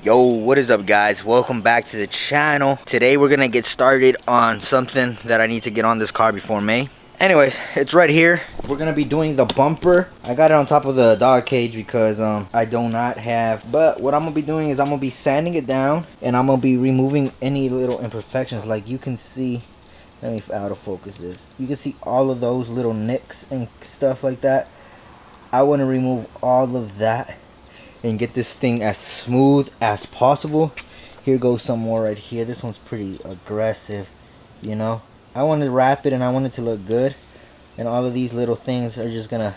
Yo, what is up guys? Welcome back to the channel. Today we're gonna get started on something that I need to get on this car before May. Anyways, it's right here. We're gonna be doing the bumper. I got it on top of the dog cage because I do not have, but what I'm gonna be doing is I'm gonna be sanding it down and I'm gonna be removing any little imperfections. Like you can see, let me out of focus this. You can see all of those little nicks and stuff like that. I want to remove all of that and get this thing as smooth as possible. Here goes some more right here. This one's pretty aggressive, you know. I want to wrap it and I want it to look good, and all of these little things are just gonna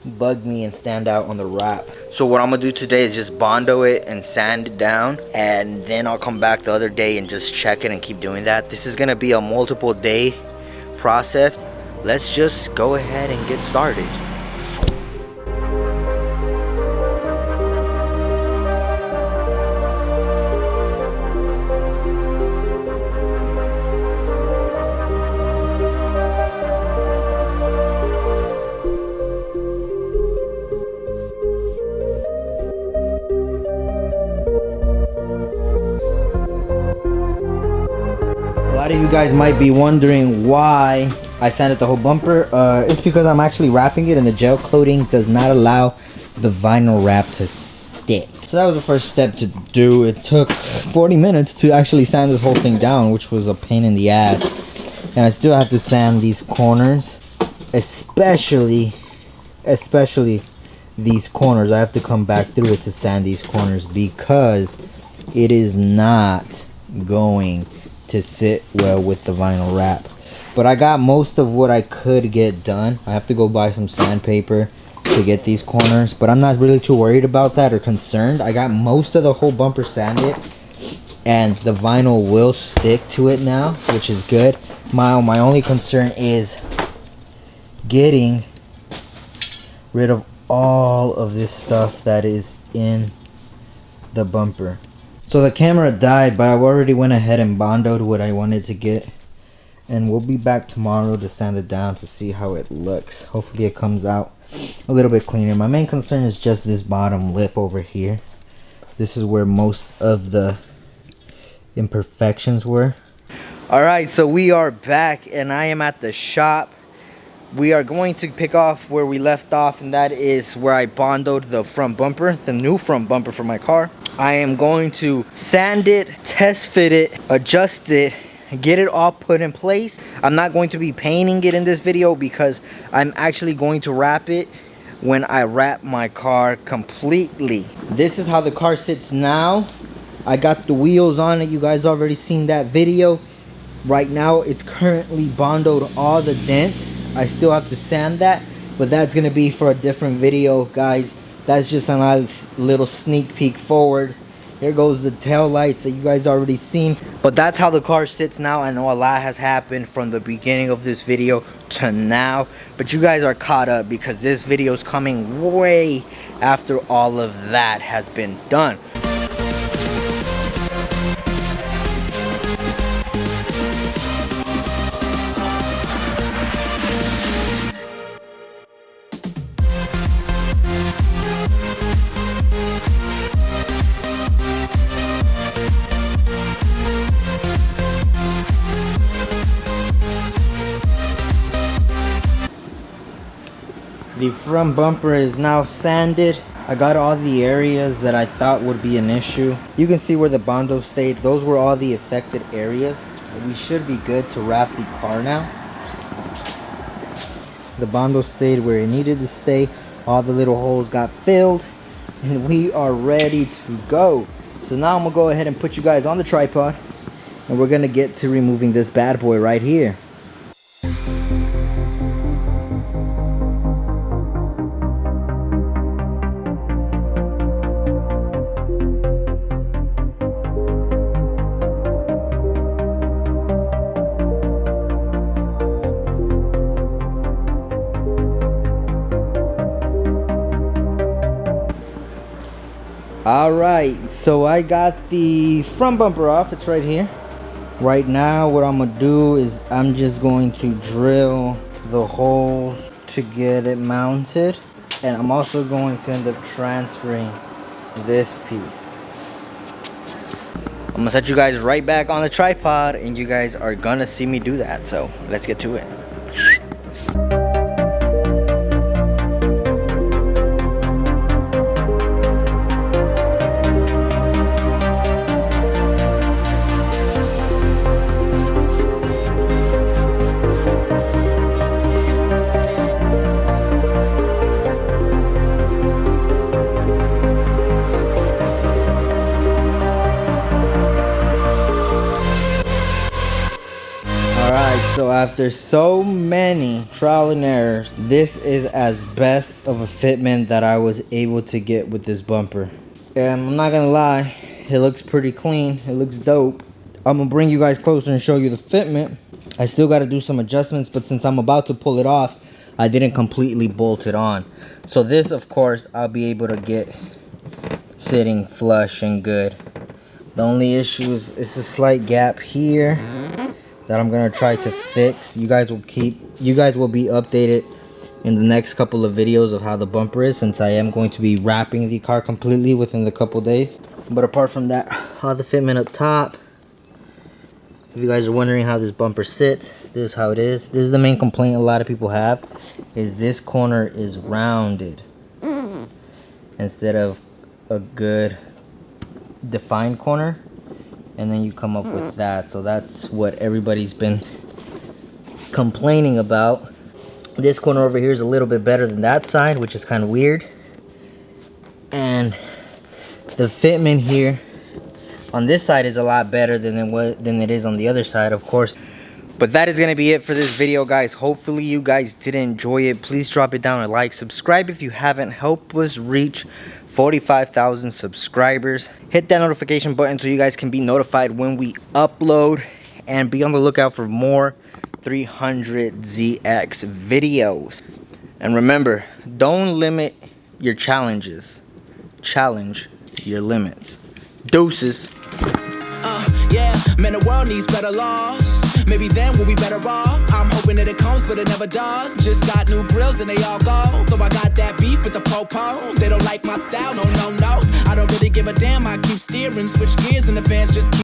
bug me and stand out on the wrap. So what I'm gonna do today is just bondo it and sand it down, and then I'll come back the other day and just check it and keep doing that. This is gonna be a multiple day process. Let's just go ahead and get started. A lot of you guys might be wondering why I sanded the whole bumper. It's because I'm actually wrapping it and the gel coating does not allow the vinyl wrap to stick. So that was the first step to do. It took 40 minutes to actually sand this whole thing down, which was a pain in the ass. And I still have to sand these corners, especially these corners. I have to come back through it to sand these corners because it is not going to sit well with the vinyl wrap. But I got most of what I could get done. I have to go buy some sandpaper to get these corners, but I'm not really too worried about that or concerned. I got most of the whole bumper sanded and the vinyl will stick to it now, which is good. My only concern is getting rid of all of this stuff that is in the bumper. So the camera died, but I already went ahead and bondoed what I wanted to get, and we'll be back tomorrow to sand it down to see how it looks. Hopefully it comes out a little bit cleaner. My main concern is just this bottom lip over here. This is where most of the imperfections were. Alright, so we are back and I am at the shop. We are going to pick off where we left off, and that is where I bondoed the front bumper, the new front bumper for my car. I am going to sand it, test fit it, adjust it, get it all put in place. I'm not going to be painting it in this video because I'm actually going to wrap it when I wrap my car completely. This is how the car sits now. I got the wheels on it. You guys already seen that video. Right now it's currently bondoed all the dents. I still have to sand that, but that's gonna be for a different video, guys. That's just a nice little sneak peek forward. Here goes the tail lights that you guys already seen. But that's how the car sits now. I know a lot has happened from the beginning of this video to now, but you guys are caught up because this video is coming way after all of that has been done. The front bumper is now sanded. I got all the areas that I thought would be an issue. You can see where the bondo stayed. Those were all the affected areas. We should be good to wrap the car now. The bondo stayed where it needed to stay. All the little holes got filled and we are ready to go. So now I'm gonna go ahead and put you guys on the tripod and we're gonna get to removing this bad boy right here. Alright, so I got the front bumper off. It's right here. Right now what I'm gonna do is I'm just going to drill the holes to get it mounted, and I'm also going to end up transferring this piece. I'm gonna set you guys right back on the tripod, and you guys are gonna see me do that. So let's get to it. So after so many trial and errors, this is as best of a fitment that I was able to get with this bumper. And I'm not gonna lie, it looks pretty clean, it looks dope. I'm gonna bring you guys closer and show you the fitment. I still gotta do some adjustments, but since I'm about to pull it off, I didn't completely bolt it on. So this, of course, I'll be able to get sitting flush and good. The only issue is a slight gap here that I'm gonna try to fix. You guys will be updated in the next couple of videos of how the bumper is, since I am going to be wrapping the car completely within the couple days. But apart from that, all the fitment up top. If you guys are wondering how this bumper sits, this is how it is. This is the main complaint a lot of people have, is this corner is rounded instead of a good defined corner. And then you come up with that. So that's what everybody's been complaining about. This corner over here is a little bit better than that side, which is kind of weird. And the fitment here on this side is a lot better than it is on the other side, of course. But that is going to be it for this video, guys. Hopefully you guys did enjoy it. Please drop it down a like. Subscribe if you haven't. Help us reach 45,000 subscribers. Hit that notification button so you guys can be notified when we upload. And be on the lookout for more 300zx videos. And remember, don't limit your challenges. Challenge your limits. Deuces. Yeah, man, the world needs better laws. Maybe then we'll be better off. I'm hoping that it comes, but it never does. Just got new grills and they all go. So I got that beef with the po-po. They don't like my style, no, no, no. I don't really give a damn, I keep steering. Switch gears and the fans just keep